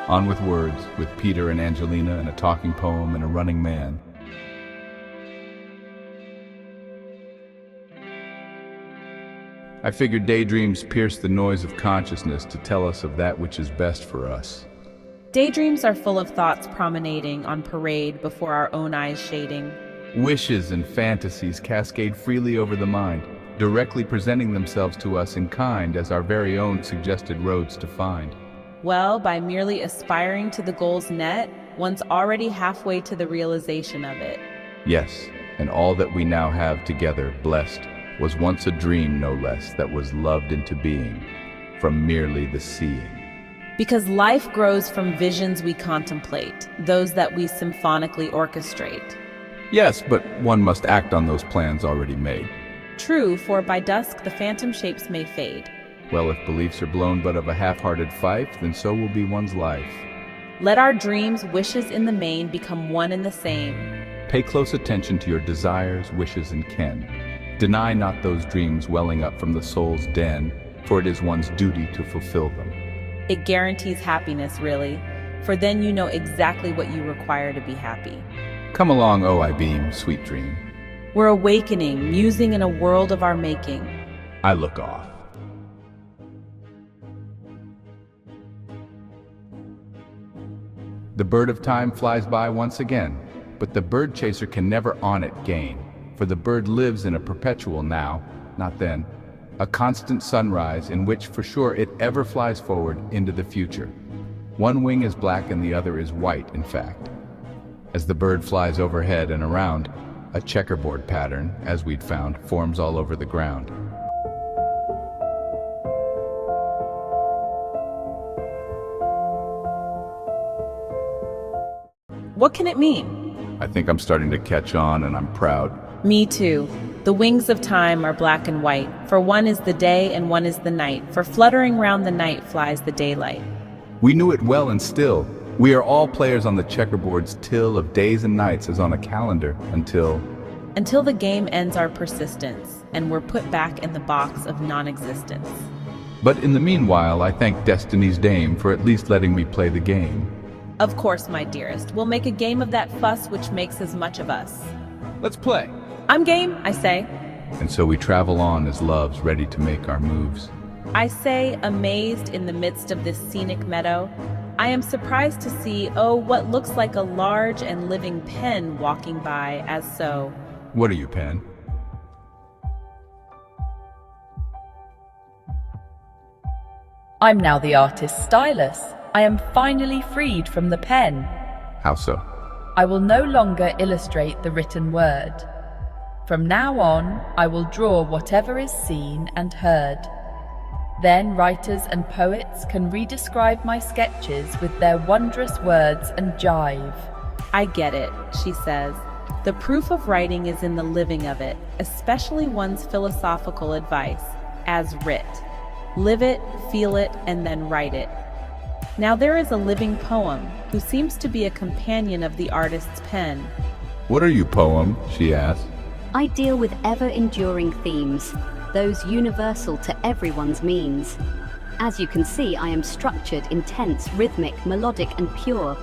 On with words, with Peter and Angelina and a talking poem and a running man. I figured daydreams pierce the noise of consciousness to tell us of that which is best for us. Daydreams are full of thoughts promenading on parade before our own eyes shading. Wishes and fantasies cascade freely over the mind, directly presenting themselves to us in kind as our very own suggested roads to find. Well, by merely aspiring to the goal's net, one's already halfway to the realization of it. Yes, and all that we now have together, blessed, was once a dream no less that was loved into being, from merely the seeing. Because life grows from visions we contemplate, those that we symphonically orchestrate. Yes, but one must act on those plans already made. True, for by dusk the phantom shapes may fade. Well, if beliefs are blown but of a half-hearted fife, then so will be one's life. Let our dreams, wishes in the main, become one and the same. Pay close attention to your desires, wishes, and ken. Deny not those dreams welling up from the soul's den, for it is one's duty to fulfill them. It guarantees happiness, really, for then you know exactly what you require to be happy. Come along, oh I beam, sweet dream. We're awakening, musing in a world of our making. I look off. The bird of time flies by once again, but the bird chaser can never on it gain, for the bird lives in a perpetual now, not then, a constant sunrise in which for sure it ever flies forward into the future. One wing is black and the other is white, in fact. As the bird flies overhead and around, a checkerboard pattern, as we'd found, forms all over the ground. What can it mean? I think I'm starting to catch on, and I'm proud. Me too. The wings of time are black and white, for one is the day and one is the night, for fluttering round the night flies the daylight. We knew it well, and still, we are all players on the checkerboard's till of days and nights as on a calendar, until the game ends our persistence, and we're put back in the box of non-existence. But in the meanwhile, I thank Destiny's Dame for at least letting me play the game. Of course, my dearest, we'll make a game of that fuss which makes as much of us. Let's play. I'm game, I say. And so we travel on as loves ready to make our moves. I say, amazed in the midst of this scenic meadow, I am surprised to see, oh, what looks like a large and living pen walking by as so. What are you, Pen? I'm now the artist's stylus. I am finally freed from the pen. How so? I will no longer illustrate the written word. From now on, I will draw whatever is seen and heard. Then writers and poets can redescribe my sketches with their wondrous words and jive. I get it, she says. The proof of writing is in the living of it, especially one's philosophical advice, as writ. Live it, feel it, and then write it. Now there is a living poem who seems to be a companion of the artist's pen. What are you, poem? She asked. I deal with ever-enduring themes, those universal to everyone's means. As you can see, I am structured, intense, rhythmic, melodic, and pure.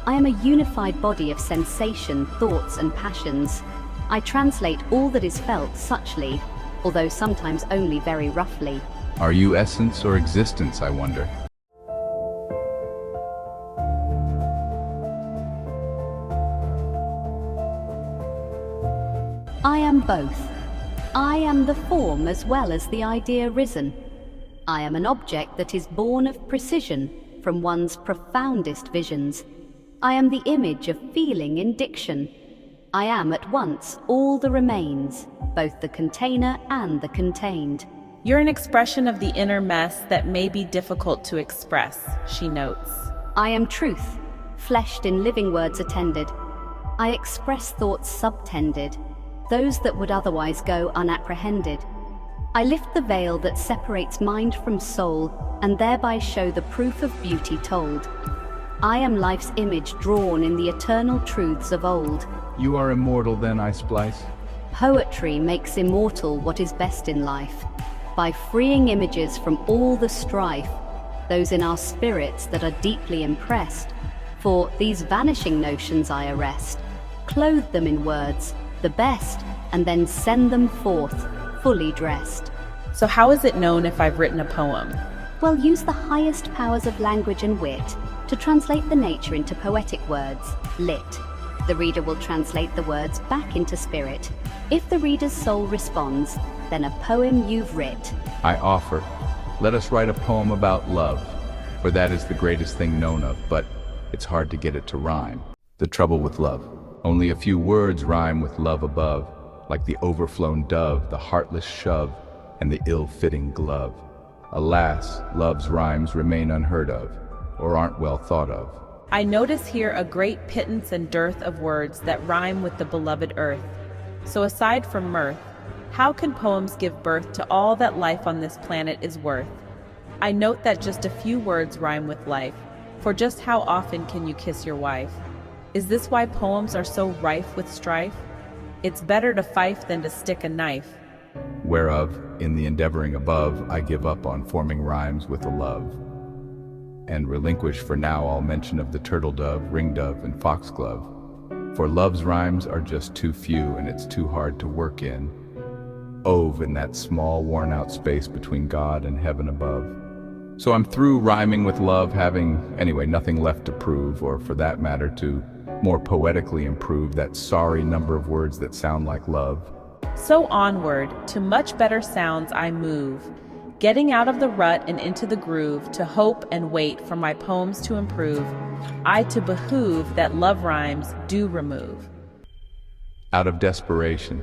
I am a unified body of sensation, thoughts, and passions. I translate all that is felt suchly, although sometimes only very roughly. Are you essence or existence, I wonder? I am both. I am the form as well as the idea risen. I am an object that is born of precision from one's profoundest visions. I am the image of feeling in diction. I am at once all the remains, both the container and the contained. You're an expression of the inner mess that may be difficult to express, she notes. I am truth, fleshed in living words attended. I express thoughts subtended, those that would otherwise go unapprehended. I lift the veil that separates mind from soul, and thereby show the proof of beauty told. I am life's image drawn in the eternal truths of old. You are immortal then, I splice? Poetry makes immortal what is best in life. By freeing images from all the strife, those in our spirits that are deeply impressed. For these vanishing notions I arrest, clothe them in words, the best, and then send them forth, fully dressed. So how is it known if I've written a poem? Well, use the highest powers of language and wit to translate the nature into poetic words, lit. The reader will translate the words back into spirit. If the reader's soul responds, then a poem you've writ. I offer, let us write a poem about love, for that is the greatest thing known of, but it's hard to get it to rhyme. The trouble with love. Only a few words rhyme with love above, like the overflown dove, the heartless shove, and the ill-fitting glove. Alas, love's rhymes remain unheard of, or aren't well thought of. I notice here a great pittance and dearth of words that rhyme with the beloved earth. So aside from mirth, how can poems give birth to all that life on this planet is worth? I note that just a few words rhyme with life, for just how often can you kiss your wife? Is this why poems are so rife with strife? It's better to fife than to stick a knife. Whereof, in the endeavoring above, I give up on forming rhymes with a love, and relinquish for now all mention of the turtle dove, ring dove, and foxglove. For love's rhymes are just too few, and it's too hard to work in. Ove in that small, worn-out space between God and heaven above. So I'm through rhyming with love, having, anyway, nothing left to prove, or for that matter, to more poetically improve that sorry number of words that sound like love. So onward, to much better sounds I move, getting out of the rut and into the groove, to hope and wait for my poems to improve, I to behoove that love rhymes do remove. Out of desperation,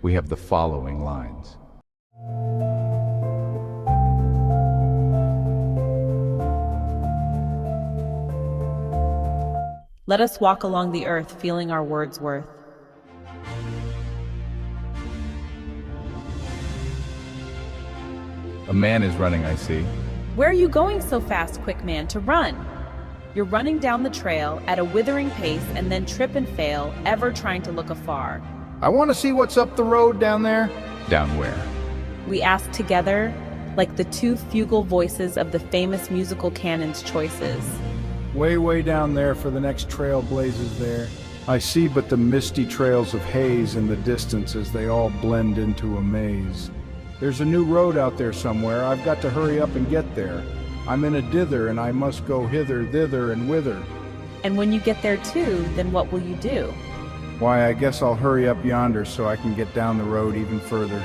we have the following lines. Let us walk along the earth feeling our words worth. A man is running, I see. Where are you going so fast, quick man, to run? You're running down the trail at a withering pace and then trip and fail, ever trying to look afar. I want to see what's up the road down there. Down where? We ask together, like the two fugal voices of the famous musical canon's choices. Way, way down there for the next trail blazes there. I see but the misty trails of haze in the distance as they all blend into a maze. There's a new road out there somewhere. I've got to hurry up and get there. I'm in a dither and I must go hither, thither, and whither. And when you get there too, then what will you do? Why, I guess I'll hurry up yonder so I can get down the road even further.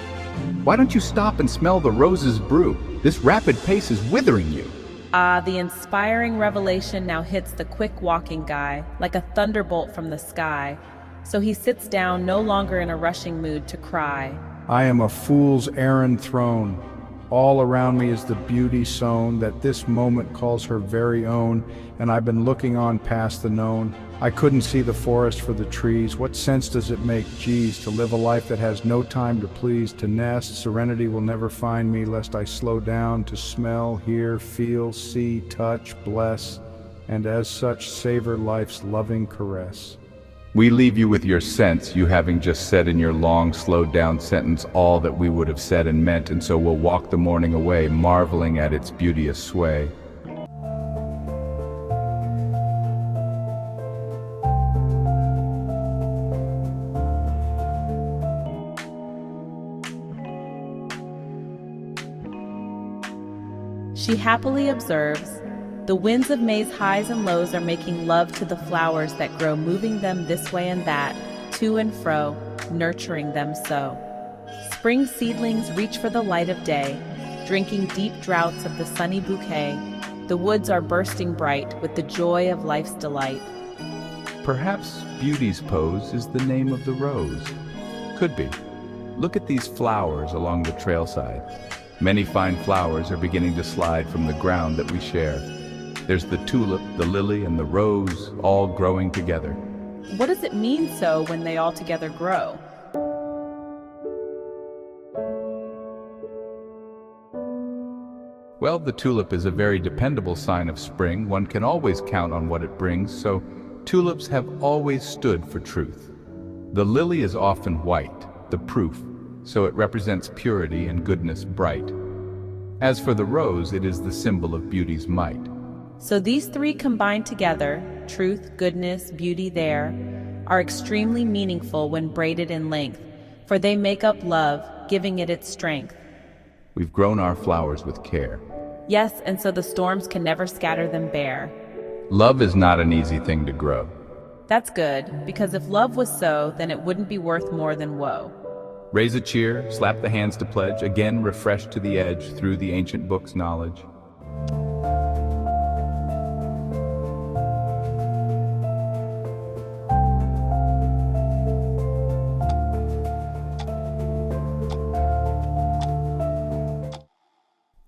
Why don't you stop and smell the roses brew? This rapid pace is withering you. Ah, the inspiring revelation now hits the quick walking guy, like a thunderbolt from the sky. So he sits down, no longer in a rushing mood to cry. I am a fool's errand thrown. All around me is the beauty sown that this moment calls her very own, and I've been looking on past the known. I couldn't see the forest for the trees. What sense does it make, geez, to live a life that has no time to please, to nest? Serenity will never find me, lest I slow down to smell, hear, feel, see, touch, bless, and as such savor life's loving caress. We leave you with your sense, you having just said in your long, slowed-down sentence all that we would have said and meant, and so we'll walk the morning away, marveling at its beauteous sway. She happily observes, the winds of May's highs and lows are making love to the flowers that grow, moving them this way and that, to and fro, nurturing them so. Spring seedlings reach for the light of day, drinking deep draughts of the sunny bouquet. The woods are bursting bright with the joy of life's delight. Perhaps beauty's pose is the name of the rose. Could be. Look at these flowers along the trailside. Many fine flowers are beginning to slide from the ground that we share. There's the tulip, the lily, and the rose, all growing together. What does it mean so when they all together grow? Well, the tulip is a very dependable sign of spring. One can always count on what it brings, so tulips have always stood for truth. The lily is often white, the proof, so it represents purity and goodness bright. As for the rose, it is the symbol of beauty's might. So these three combined together, truth, goodness, beauty there, are extremely meaningful when braided in length, for they make up love, giving it its strength. We've grown our flowers with care. Yes, and so the storms can never scatter them bare. Love is not an easy thing to grow. That's good, because if love was so, then it wouldn't be worth more than woe. Raise a cheer, slap the hands to pledge, again refreshed to the edge through the ancient book's knowledge.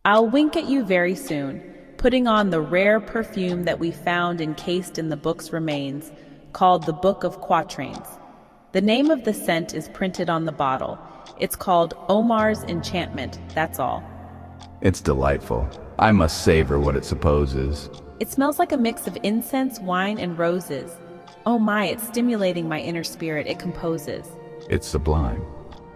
I'll wink at you very soon, putting on the rare perfume that we found encased in the book's remains, called the Book of Quatrains. The name of the scent is printed on the bottle. It's called Omar's Enchantment, that's all. It's delightful. I must savor what it supposes. It smells like a mix of incense, wine, and roses. Oh my, it's stimulating my inner spirit it composes. It's sublime.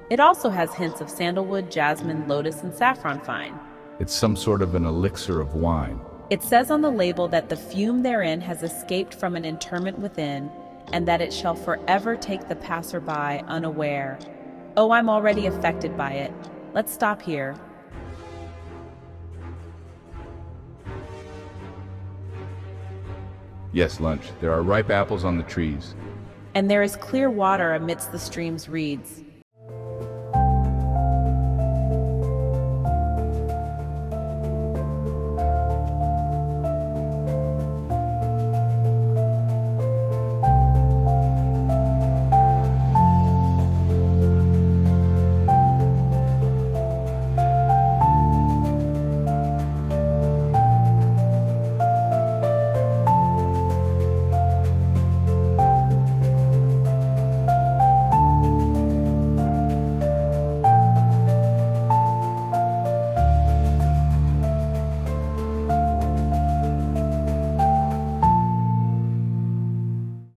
It also has hints of sandalwood, jasmine, lotus, and saffron fine. It's some sort of an elixir of wine. It says on the label that the fume therein has escaped from an interment within, and that it shall forever take the passerby unaware. Oh, I'm already affected by it. Let's stop here. Yes, lunch. There are ripe apples on the trees. And there is clear water amidst the stream's reeds.